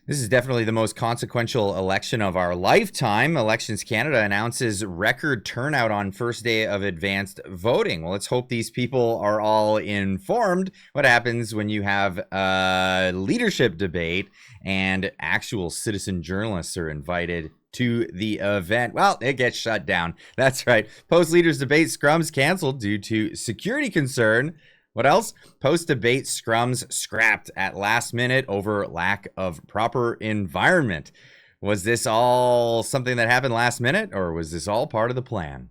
This is definitely the most consequential election of our lifetime. Elections Canada announces record turnout on first day of advanced voting. Well, let's hope these people are all informed. What happens when you have a leadership debate and actual citizen journalists are invited to the event? Well, it gets shut down. That's right. Post-leaders debate scrums canceled due to security concern. What else? Post-debate scrums scrapped at last minute over lack of proper environment. Was this all something that happened last minute, or was this all part of the plan?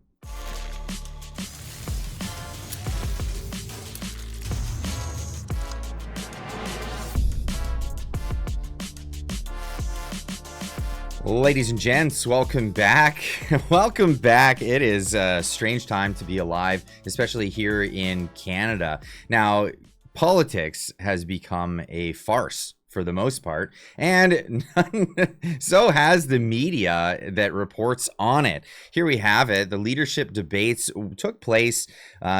Ladies and gents, welcome back. Welcome back. It is a strange time to be alive, especially here in Canada. Now, politics has become a farce for the most part, and so has the media that reports on it. Here we have it. The leadership debates took place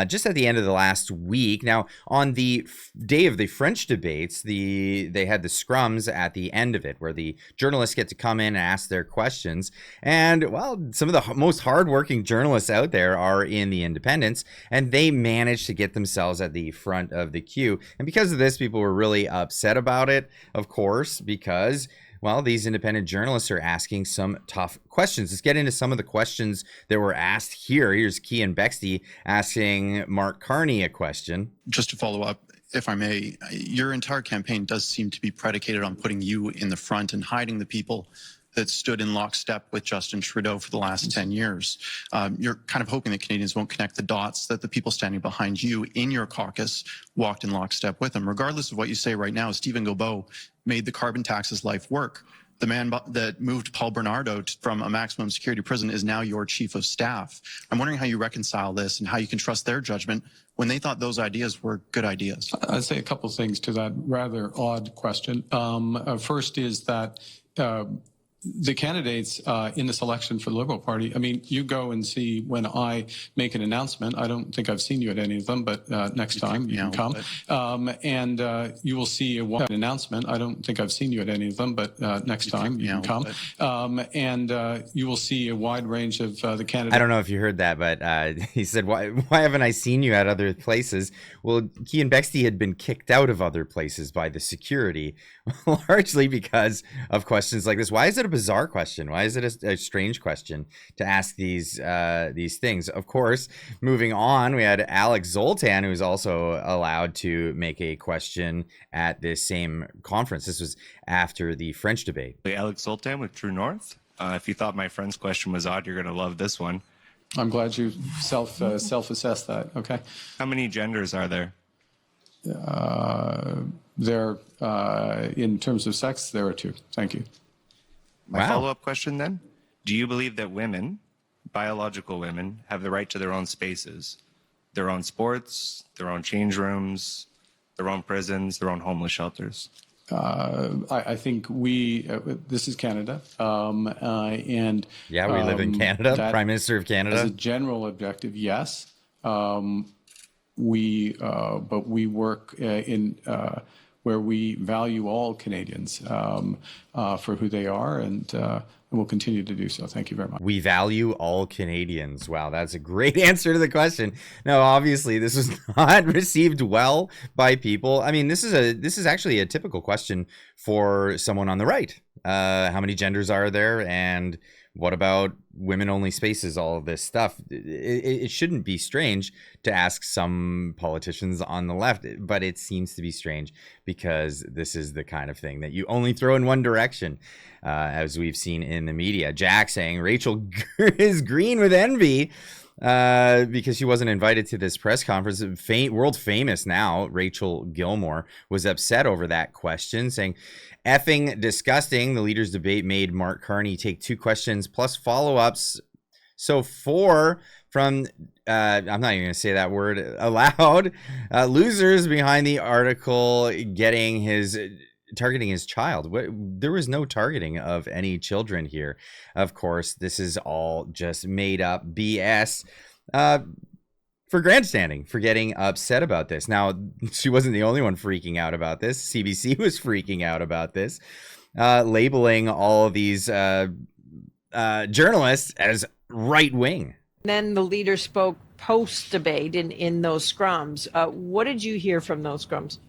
just at the end of the last week. Now, on the day of the French debates, they had the scrums at the end of it, where the journalists get to come in and ask their questions. And, well, some of the most hardworking journalists out there are in the independents, and they managed to get themselves at the front of the queue. And because of this, people were really upset about it. Of course, because, well, these independent journalists are asking some tough questions. Let's get into some of the questions that were asked here. Here's Key and Bexte asking Mark Carney a question. Just to follow up, if I may, your entire campaign does seem to be predicated on putting you in the front and hiding the people that stood in lockstep with Justin Trudeau for the last 10 years. You're kind of hoping that Canadians won't connect the dots, that the people standing behind you in your caucus walked in lockstep with them. Regardless of what you say right now, Stephen Guilbeault made the carbon taxes life work. The man that moved Paul Bernardo from a maximum security prison is now your chief of staff. I'm wondering how you reconcile this and how you can trust their judgment when they thought those ideas were good ideas. I'd say a couple of things to that rather odd question. First is that the candidates in this election for the Liberal Party, I mean, you go and see when I make an announcement. I don't think I've seen you at any of them, but next time you can come. And you will see a wide announcement. I don't think I've seen you at any of them, but next time you can come. And you will see a wide range of the candidates. I don't know if you heard that, but he said, why haven't I seen you at other places? Well, Key and Bexte had been kicked out of other places by the security, largely because of questions like this. Why is it a bizarre question? Why is it a strange question to ask these things? Of course, moving on, we had Alex Zoltan, who was also allowed to make a question at this same conference. This was after the French debate. Alex Zoltan with True North. If you thought my friend's question was odd, you're going to love this one. I'm glad you self-assessed that. Okay. How many genders are there? There, in terms of sex, there are two. Thank you. My follow-up question then, do you believe that women, biological women, have the right to their own spaces, their own sports, their own change rooms, their own prisons, their own homeless shelters? I think this is Canada, and yeah, we live in Canada. Prime Minister of Canada. As a general objective, yes. But we work in where we value all Canadians for who they are, and we'll continue to do so. Thank you very much. We value all Canadians. Wow, that's a great answer to the question. Now, obviously, this was not received well by people. I mean, this is actually a typical question for someone on the right. How many genders are there, and what about women-only spaces, all of this stuff? It shouldn't be strange to ask some politicians on the left, but it seems to be strange because this is the kind of thing that you only throw in one direction, as we've seen in the media. Jack saying Rachel is green with envy because she wasn't invited to this press conference. World famous now, Rachel Gilmore was upset over that question, saying, effing disgusting. The leaders debate made Mark Carney take 2 questions plus follow-ups. So 4 from, I'm not even going to say that word aloud, losers behind the article targeting his child. There was no targeting of any children here. Of course, this is all just made up BS. For grandstanding, for getting upset about this. Now, she wasn't the only one freaking out about this. CBC was freaking out about this. labeling all of these journalists as right wing. Then the leader spoke post-debate in those scrums. What did you hear from those scrums?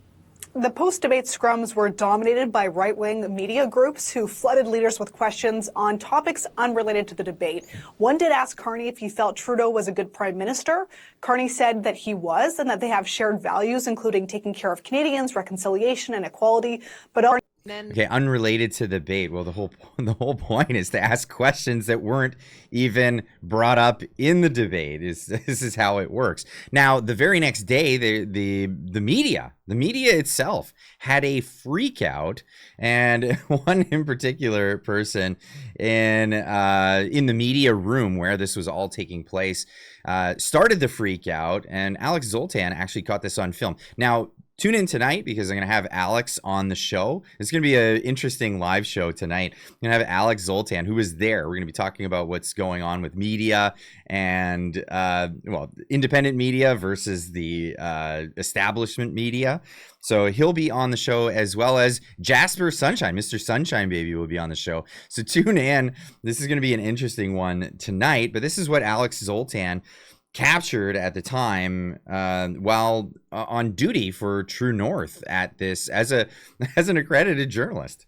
The post-debate scrums were dominated by right-wing media groups who flooded leaders with questions on topics unrelated to the debate. One did ask Carney if he felt Trudeau was a good prime minister. Carney said that he was and that they have shared values, including taking care of Canadians, reconciliation and equality. But okay, unrelated to the debate. Well, the whole point is to ask questions that weren't even brought up in the debate. This is how it works. Now, the very next day, the media itself had a freak out, and one in particular person in the media room where this was all taking place started the freak out, and Alex Zoltan actually caught this on film. Now, tune in tonight because I'm going to have Alex on the show. It's going to be an interesting live show tonight. I'm going to have Alex Zoltan, who is there. We're going to be talking about what's going on with media and, independent media versus the establishment media. So he'll be on the show, as well as Jasper Sunshine. Mr. Sunshine Baby will be on the show. So tune in. This is going to be an interesting one tonight. But this is what Alex Zoltan captured at the time while on duty for True North at this as an accredited journalist.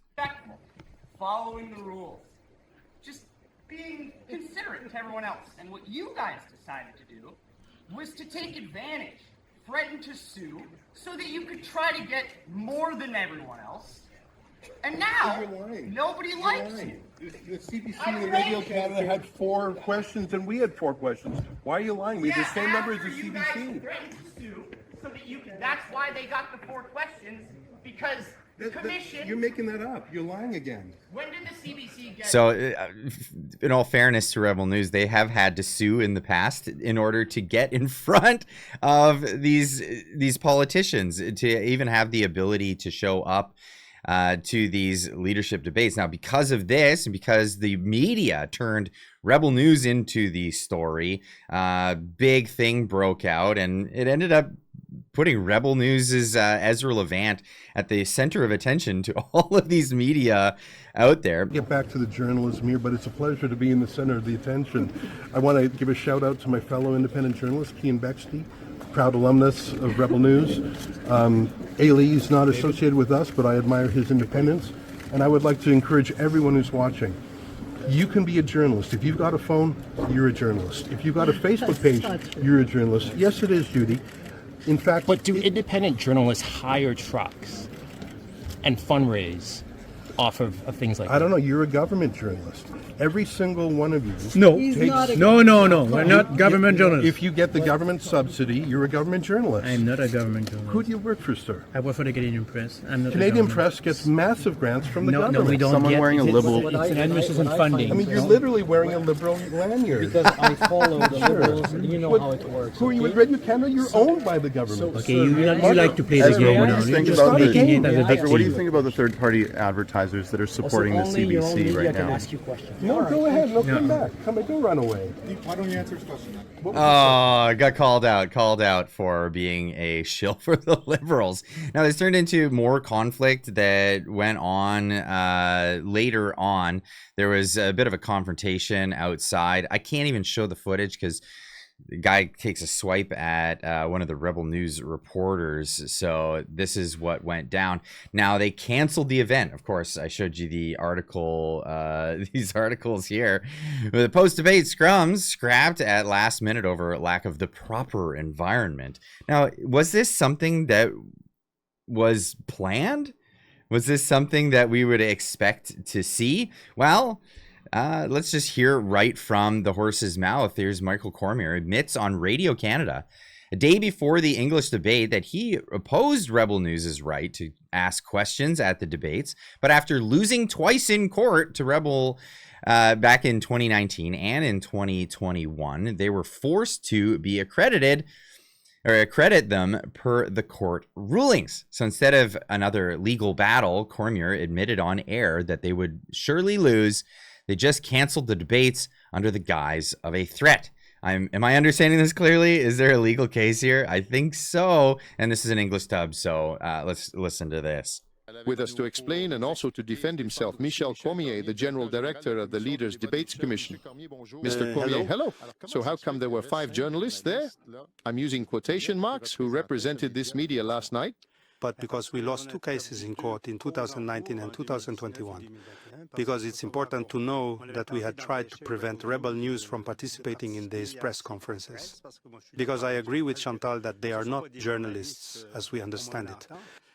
Following the rules, just being considerate to everyone else. And what you guys decided to do was to take advantage, threaten to sue, so that you could try to get more than everyone else. And now, nobody likes you. The CBC and Radio Canada had 4 questions and we had 4 questions. Why are you lying? We had the same number as the You CBC. guys threatened to sue, so that you could, that's why they got the 4 questions, because the commission... You're making that up. You're lying again. When did the CBC get... So, in all fairness to Rebel News, they have had to sue in the past in order to get in front of these politicians, to even have the ability to show up to these leadership debates. Now, because of this, and because the media turned Rebel News into the story, big thing broke out, and it ended up putting Rebel News' Ezra Levant at the center of attention to all of these media out there. Get back to the journalism here, but it's a pleasure to be in the center of the attention. I want to give a shout out to my fellow independent journalist, Bexte, proud alumnus of Rebel News. Ailey is not associated with us, but I admire his independence. And I would like to encourage everyone who's watching. You can be a journalist. If you've got a phone, you're a journalist. If you've got a Facebook page, you're a journalist. Yes, it is, Judy. In fact... But do independent journalists hire trucks and fundraise off of things like that? I don't know. You're a government journalist. Every single one of you... No. No. We're not government journalists. If you get the government subsidy, you're a government journalist. I'm not a government journalist. Who do you work for, sir? I work for the Canadian Press. I'm not Canadian Press gets massive grants from the government. No, we don't. Someone wearing a liberal... It's an administration funding. I mean, you're literally wearing a liberal lanyard. Because I follow the liberals, and you know how it works. Who are you with Radio Canada? You're owned by the government. Okay, you like to play the game now. You're just making it as a victim. What do you think about the third-party advertisers that are supporting the CBC right now? No, go ahead. No, come back. Don't run away. Why don't you answer his question? Oh, I got called out for being a shill for the Liberals. Now, this turned into more conflict that went on later on. There was a bit of a confrontation outside. I can't even show the footage because the guy takes a swipe at one of the Rebel News reporters. So this is what went down. Now, they canceled the event. Of course, I showed you the article, these articles here. The post-debate scrums scrapped at last minute over lack of the proper environment. Now, was this something that was planned? Was this something that we would expect to see? Well, let's just hear right from the horse's mouth. Here's Michel Cormier admits on Radio Canada a day before the English debate that he opposed Rebel News' right to ask questions at the debates, but after losing twice in court to Rebel back in 2019 and in 2021, they were forced to be accredited or accredit them per the court rulings. So instead of another legal battle, Cormier admitted on air that they would surely lose. They just canceled the debates under the guise of a threat. Am I understanding this clearly? Is there a legal case here? I think so. And this is an English dub, so let's listen to this. With us to explain and also to defend himself, Michel Cormier, the General Director of the Leaders' Debates Commission. Mr. Cormier, hello. So how come there were 5 journalists there? I'm using quotation marks, who represented this media last night. But because we lost 2 cases in court in 2019 and 2021, because it's important to know that we had tried to prevent rebel news from participating in these press conferences. Because I agree with Chantal that they are not journalists, as we understand it,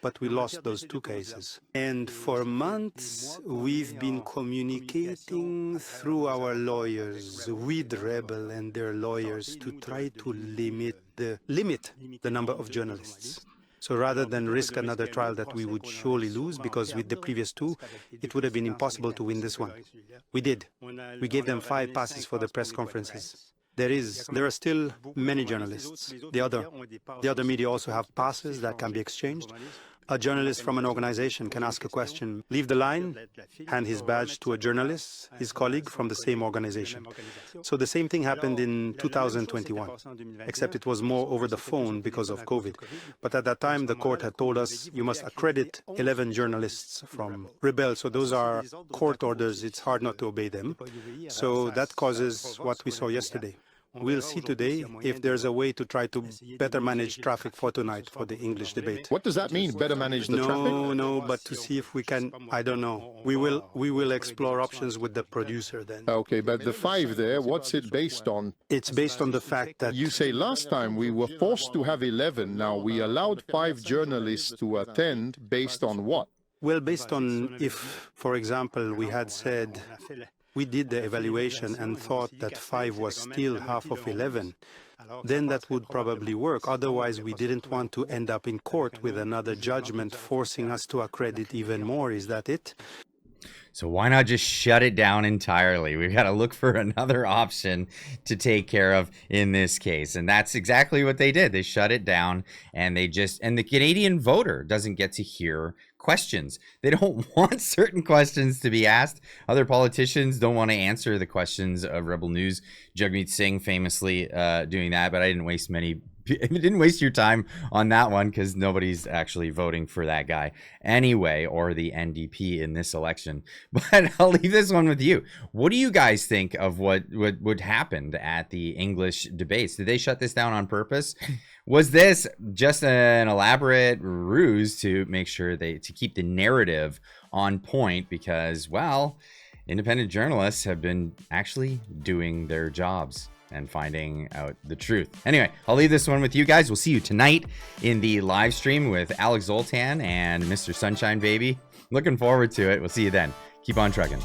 but we lost those 2 cases. And for months, we've been communicating through our lawyers with rebel and their lawyers to try to limit the number of journalists. So rather than risk another trial that we would surely lose, because with the previous 2, it would have been impossible to win this one. We did. We gave them 5 passes for the press conferences. There are still many journalists. The other media also have passes that can be exchanged. A journalist from an organization can ask a question, leave the line, hand his badge to a journalist, his colleague from the same organization. So the same thing happened in 2021, except it was more over the phone because of COVID. But at that time, the court had told us you must accredit 11 journalists from Rebel. So those are court orders. It's hard not to obey them. So that causes what we saw yesterday. We'll see today if there's a way to try to better manage traffic for tonight for the English debate. What does that mean, better manage the traffic? No, but to see if we can, I don't know. We will explore options with the producer then. Okay, but the 5 there, what's it based on? It's based on the fact that... You say last time we were forced to have 11. Now we allowed 5 journalists to attend based on what? Well, based on if, for example, we had said... We did the evaluation and thought that 5 was still half of 11. Then that would probably work. Otherwise, we didn't want to end up in court with another judgment forcing us to accredit even more. Is that it? So why not just shut it down entirely? We've got to look for another option to take care of in this case. And that's exactly what they did. They shut it down, and the Canadian voter doesn't get to hear questions. They don't want certain questions to be asked. Other politicians don't want to answer the questions of Rebel News. Jagmeet Singh famously doing that, but I didn't waste your time on that one because nobody's actually voting for that guy anyway, or the NDP in this election. But I'll leave this one with you. What do you guys think of what happened at the English debates? Did they shut this down on purpose? Was this just an elaborate ruse to make sure to keep the narrative on point? Because, well, independent journalists have been actually doing their jobs and finding out the truth. Anyway, I'll leave this one with you guys. We'll see you tonight in the live stream with Alex Zoltan and Mr. Sunshine Baby. Looking forward to it. We'll see you then. Keep on trucking.